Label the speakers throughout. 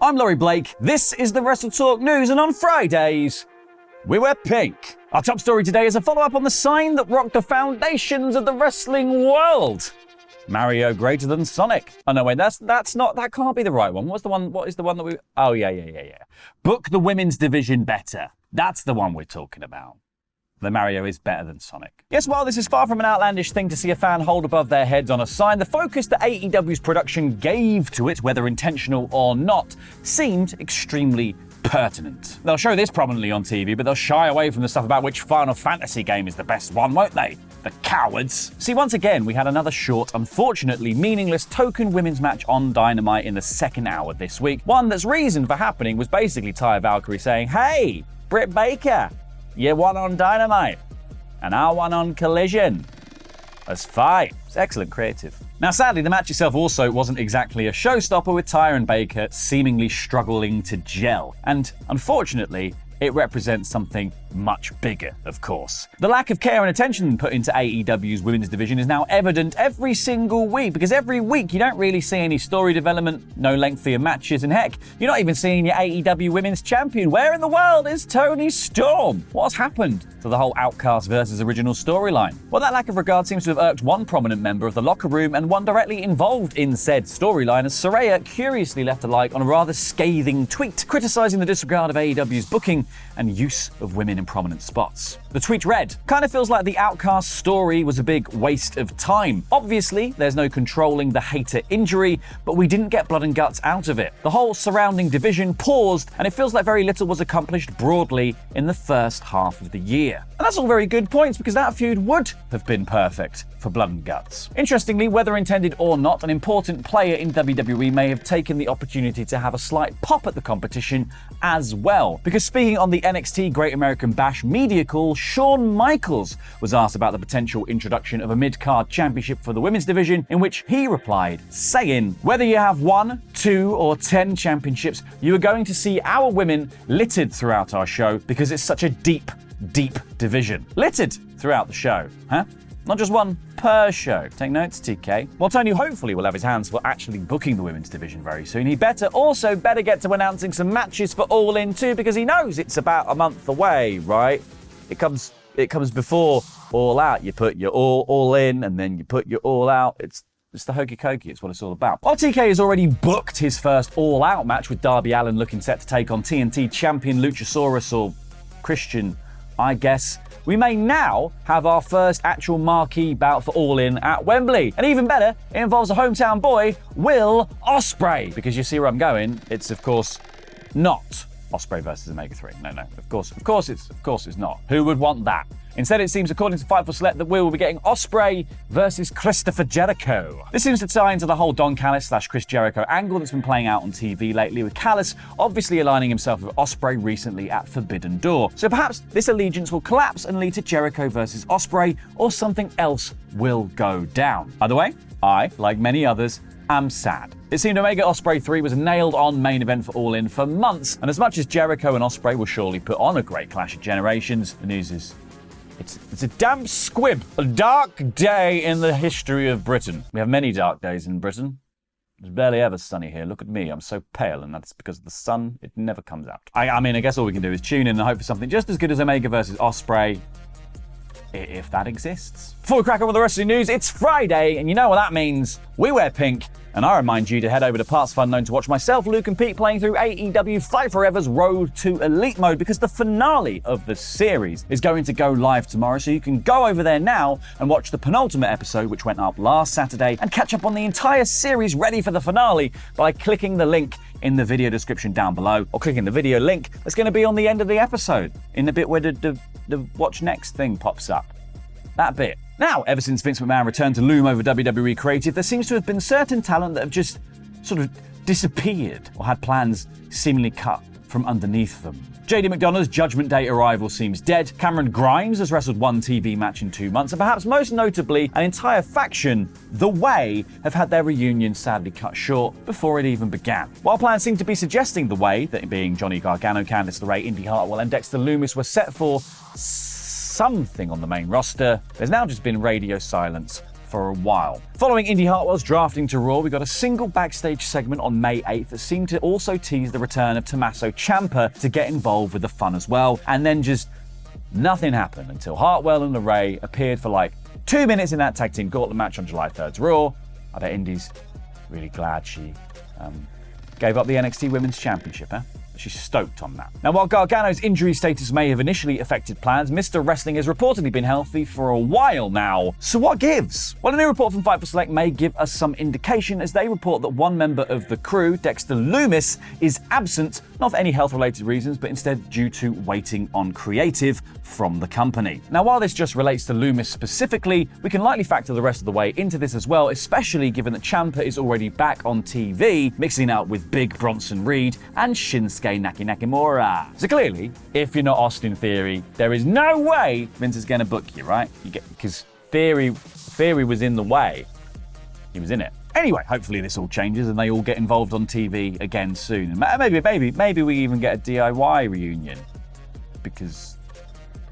Speaker 1: I'm Laurie Blake, this is the WrestleTalk News, and on Fridays, we wear pink. Our top story today is a follow-up on the sign that rocked the foundations of the wrestling world. Mario greater than Sonic. Oh no, wait, that can't be the right one. What is the one that we... Oh, yeah. Book the women's division better. That's the one we're talking about. The Mario is better than Sonic. Yes, while this is far from an outlandish thing to see a fan hold above their heads on a sign, the focus that AEW's production gave to it, whether intentional or not, seemed extremely pertinent. They'll show this prominently on TV, but they'll shy away from the stuff about which Final Fantasy game is the best one, won't they? The cowards. See, once again, we had another short, unfortunately meaningless token women's match on Dynamite in the second hour this week. One that's reason for happening was basically Taya Valkyrie saying, "Hey, Britt Baker, you won on Dynamite, and I won on Collision. Let's fight." It's excellent creative. Now, sadly, the match itself also wasn't exactly a showstopper, with Taya and Baker seemingly struggling to gel. And unfortunately, it represents something much bigger, of course. The lack of care and attention put into AEW's women's division is now evident every single week, because every week you don't really see any story development, no lengthier matches, and heck, you're not even seeing your AEW women's champion. Where in the world is Toni Storm? What's happened to the whole Outcast versus original storyline? Well, that lack of regard seems to have irked one prominent member of the locker room and one directly involved in said storyline, as Saraya curiously left a like on a rather scathing tweet criticising the disregard of AEW's booking and use of women in prominent spots. The tweet read, "Kind of feels like the Outcast story was a big waste of time. Obviously, there's no controlling the hater injury, but we didn't get blood and guts out of it. The whole surrounding division paused, and it feels like very little was accomplished broadly in the first half of the year." And that's all very good points, because that feud would have been perfect for blood and guts. Interestingly, whether intended or not, an important player in WWE may have taken the opportunity to have a slight pop at the competition as well. Because speaking on the NXT Great American Bash media call, Shawn Michaels was asked about the potential introduction of a mid-card championship for the women's division, in which he replied, saying, "Whether you have 1, 2, or 10 championships, you are going to see our women littered throughout our show because it's such a deep division." Littered throughout the show, huh? Not just one per show. Take notes, TK. Well, Tony hopefully will have his hands full actually booking the women's division very soon. He better get to announcing some matches for All In too, because he knows it's about a month away, right? It comes before All Out. You put your all in, and then you put your All Out. It's the hokey cokey, it's what it's all about. While TK has already booked his first All Out match, with Darby Allin looking set to take on TNT champion Luchasaurus, or Christian, I guess, we may now have our first actual marquee bout for All In at Wembley. And even better, it involves a hometown boy, Will Ospreay. Because you see where I'm going, it's of course not Ospreay versus Omega-3. No, of course it's not. Who would want that? Instead, it seems, according to Fightful Select, that Will be getting Ospreay versus Christopher Jericho. This seems to tie into the whole Don Callis / Chris Jericho angle that's been playing out on TV lately, with Callis obviously aligning himself with Ospreay recently at Forbidden Door. So perhaps this allegiance will collapse and lead to Jericho versus Ospreay, or something else will go down. Either way, I, like many others, am sad. It seemed Omega Ospreay 3 was a nailed-on main event for All In for months, and as much as Jericho and Ospreay will surely put on a great clash of generations, the news is it's a damp squib. A dark day in the history of Britain. We have many dark days in Britain. It's barely ever sunny here. Look at me, I'm so pale, and that's because of the sun. It never comes out. I mean, I guess all we can do is tune in and hope for something just as good as Omega versus Ospreay, if that exists. Before we crack on with the rest of the news, it's Friday, and you know what that means. We wear pink. And I remind you to head over to Parts of Unknown to watch myself, Luke, and Pete playing through AEW Fight Forever's Road to Elite Mode, because the finale of the series is going to go live tomorrow, so you can go over there now and watch the penultimate episode, which went up last Saturday, and catch up on the entire series ready for the finale by clicking the link in the video description down below, or clicking the video link that's going to be on the end of the episode, in the bit where the watch next thing pops up. That bit. Now, ever since Vince McMahon returned to loom over WWE Creative, there seems to have been certain talent that have just sort of disappeared, or had plans seemingly cut from underneath them. JD McDonough's Judgment Day arrival seems dead. Cameron Grimes has wrestled one TV match in 2 months, and perhaps most notably, an entire faction, The Way, have had their reunion sadly cut short before it even began. While plans seem to be suggesting The Way, that being Johnny Gargano, Candice LeRae, Indy Hartwell, and Dexter Lumis, were set for something on the main roster, there's now just been radio silence for a while. Following Indy Hartwell's drafting to Raw, we got a single backstage segment on May 8th that seemed to also tease the return of Tommaso Ciampa to get involved with the fun as well, and then just nothing happened until Hartwell and LeRae appeared for like 2 minutes in that tag team gauntlet match on July 3rd's Raw. I bet Indy's really glad she gave up the NXT Women's Championship, huh? She's stoked on that. Now, while Gargano's injury status may have initially affected plans, Mr. Wrestling has reportedly been healthy for a while now. So what gives? Well, a new report from Fightful Select may give us some indication, as they report that one member of the crew, Dexter Loomis, is absent, not for any health-related reasons, but instead due to waiting on creative from the company. Now, while this just relates to Loomis specifically, we can likely factor the rest of the way into this as well, especially given that Ciampa is already back on TV, mixing out with Big Bronson Reed and Shinsuke Nakamura. So clearly, if you're not Austin Theory, there is no way Vince is going to book you, right? Because Theory was in the way. He was in it. Anyway, hopefully this all changes and they all get involved on TV again soon. Maybe we even get a DIY reunion, because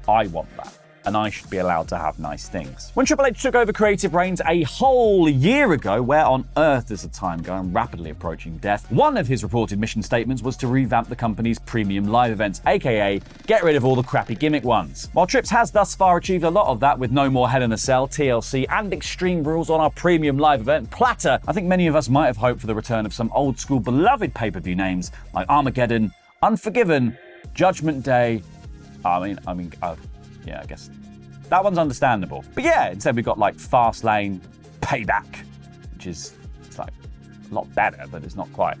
Speaker 1: I want that. And I should be allowed to have nice things. When Triple H took over creative reins a whole year ago, where on earth does the time go? I'm rapidly approaching death. One of his reported mission statements was to revamp the company's premium live events, aka get rid of all the crappy gimmick ones. While Trips has thus far achieved a lot of that with No More Hell in a Cell, TLC, and Extreme Rules on our premium live event, Platter, I think many of us might have hoped for the return of some old school beloved pay-per-view names like Armageddon, Unforgiven, Judgment Day. I guess that one's understandable. But yeah, instead we got like Fastlane, Payback, which is like a lot better, but it's not quite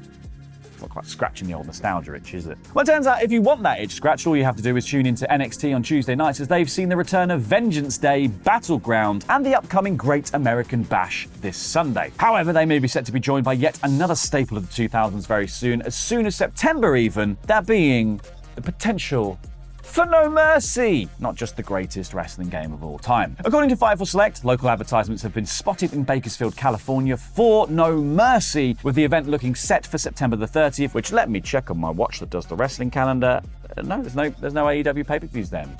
Speaker 1: scratching the old nostalgia itch, is it? Well, it turns out if you want that itch scratched, all you have to do is tune into NXT on Tuesday nights, as they've seen the return of Vengeance Day, Battleground, and the upcoming Great American Bash this Sunday. However, they may be set to be joined by yet another staple of the 2000s very soon as September even, that being the potential for No Mercy, not just the greatest wrestling game of all time. According to Fightful Select, local advertisements have been spotted in Bakersfield, California for No Mercy, with the event looking set for September the 30th, which let me check on my watch that does the wrestling calendar. No, there's no AEW pay-per-views then.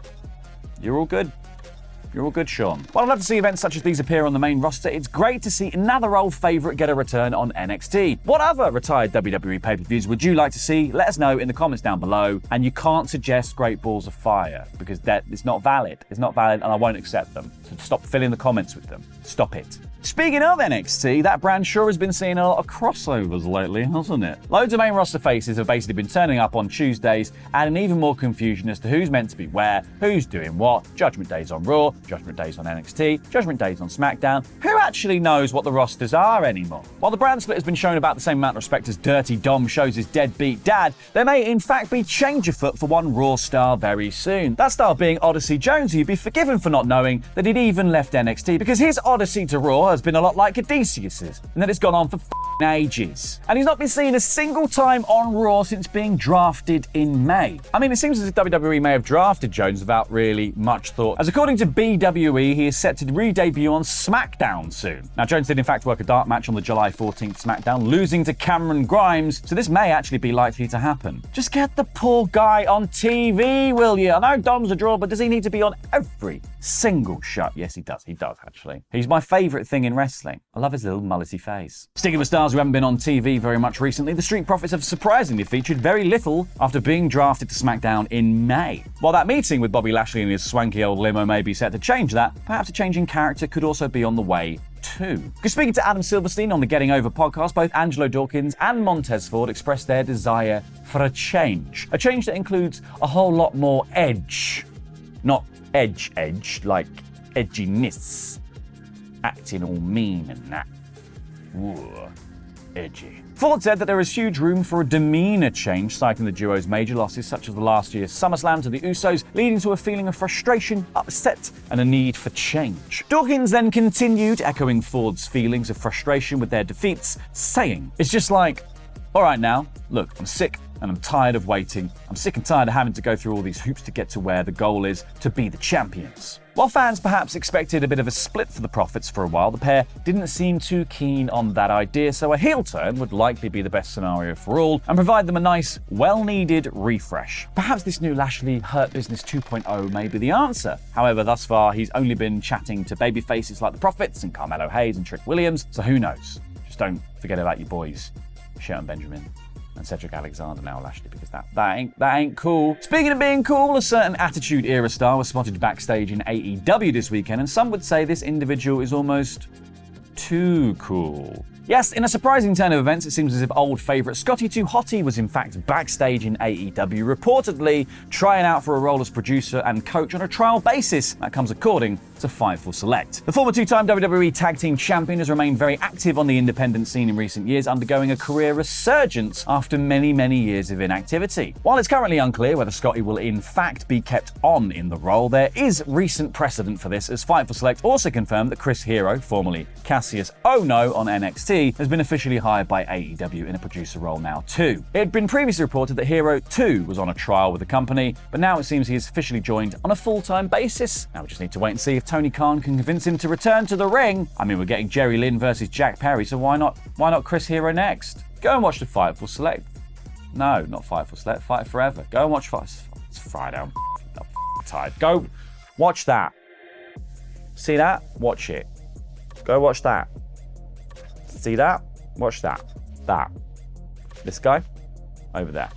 Speaker 1: You're all good. You're all good, Sean. While I'd love to see events such as these appear on the main roster, it's great to see another old favourite get a return on NXT. What other retired WWE pay-per-views would you like to see? Let us know in the comments down below. And you can't suggest Great Balls of Fire, because that is not valid. It's not valid, and I won't accept them. So stop filling the comments with them. Stop it. Speaking of NXT, that brand sure has been seeing a lot of crossovers lately, hasn't it? Loads of main roster faces have basically been turning up on Tuesdays, adding even more confusion as to who's meant to be where, who's doing what. Judgment Day's on Raw, Judgment Day's on NXT, Judgment Day's on SmackDown. Who actually knows what the rosters are anymore? While the brand split has been shown about the same amount of respect as Dirty Dom shows his deadbeat dad, there may in fact be change afoot for one Raw star very soon. That star being Odyssey Jones, who you'd be forgiven for not knowing that he'd even left NXT, because his Odyssey to Raw has been a lot like Odysseus's, and that it's gone on for ages. And he's not been seen a single time on Raw since being drafted in May. I mean, it seems as if WWE may have drafted Jones without really much thought, as according to BWE, he is set to re-debut on SmackDown soon. Now, Jones did in fact work a dark match on the July 14th SmackDown, losing to Cameron Grimes, so this may actually be likely to happen. Just get the poor guy on TV, will you? I know Dom's a draw, but does he need to be on every single show? Yes, he does. He does, actually. He's my favourite thing in wrestling. I love his little mullety face. Sticking with stars who haven't been on TV very much recently, the Street Profits have surprisingly featured very little after being drafted to SmackDown in May. While that meeting with Bobby Lashley in his swanky old limo may be set to change that, perhaps a change in character could also be on the way too. Because speaking to Adam Silverstein on the Getting Over podcast, both Angelo Dawkins and Montez Ford expressed their desire for a change that includes a whole lot more edge. Not edge, like edginess. Acting all mean and that. Ooh, edgy. Ford said that there is huge room for a demeanour change, citing the duo's major losses such as the last year's SummerSlam to the Usos, leading to a feeling of frustration, upset, and a need for change. Dawkins then continued, echoing Ford's feelings of frustration with their defeats, saying, "It's just like, all right now, look, I'm sick and I'm tired of waiting. I'm sick and tired of having to go through all these hoops to get to where the goal is, to be the champions." While fans perhaps expected a bit of a split for the profits for a while, the pair didn't seem too keen on that idea, so a heel turn would likely be the best scenario for all and provide them a nice, well-needed refresh. Perhaps this new Lashley Hurt Business 2.0 may be the answer. However, thus far, he's only been chatting to babyfaces like the Profits and Carmelo Hayes and Trick Williams, so who knows? Just don't forget about your boys, Shelton Benjamin and Cedric Alexander now, Lashley, because that ain't cool. Speaking of being cool, a certain Attitude Era star was spotted backstage in AEW this weekend, and some would say this individual is almost too cool. Yes, in a surprising turn of events, it seems as if old favourite Scotty 2 Hotty was in fact backstage in AEW, reportedly trying out for a role as producer and coach on a trial basis. That comes according to Fightful Select. The former two-time WWE Tag Team Champion has remained very active on the independent scene in recent years, undergoing a career resurgence after many, many years of inactivity. While it's currently unclear whether Scotty will in fact be kept on in the role, there is recent precedent for this, as Fightful Select also confirmed that Chris Hero, formerly Cassius Ohno on NXT, has been officially hired by AEW in a producer role now too. It had been previously reported that Hero too was on a trial with the company, but now it seems he has officially joined on a full-time basis. Now we just need to wait and see if Tony Khan can convince him to return to the ring. I mean, we're getting Jerry Lynn versus Jack Perry, so why not Chris Hero next? Go and watch the Fightful Select. No, not Fightful Select, Fight Forever. Go and watch It's Friday, I'm tired. Go watch that. See that? Watch it. Go watch that. See that? Watch that. That. This guy? Over there.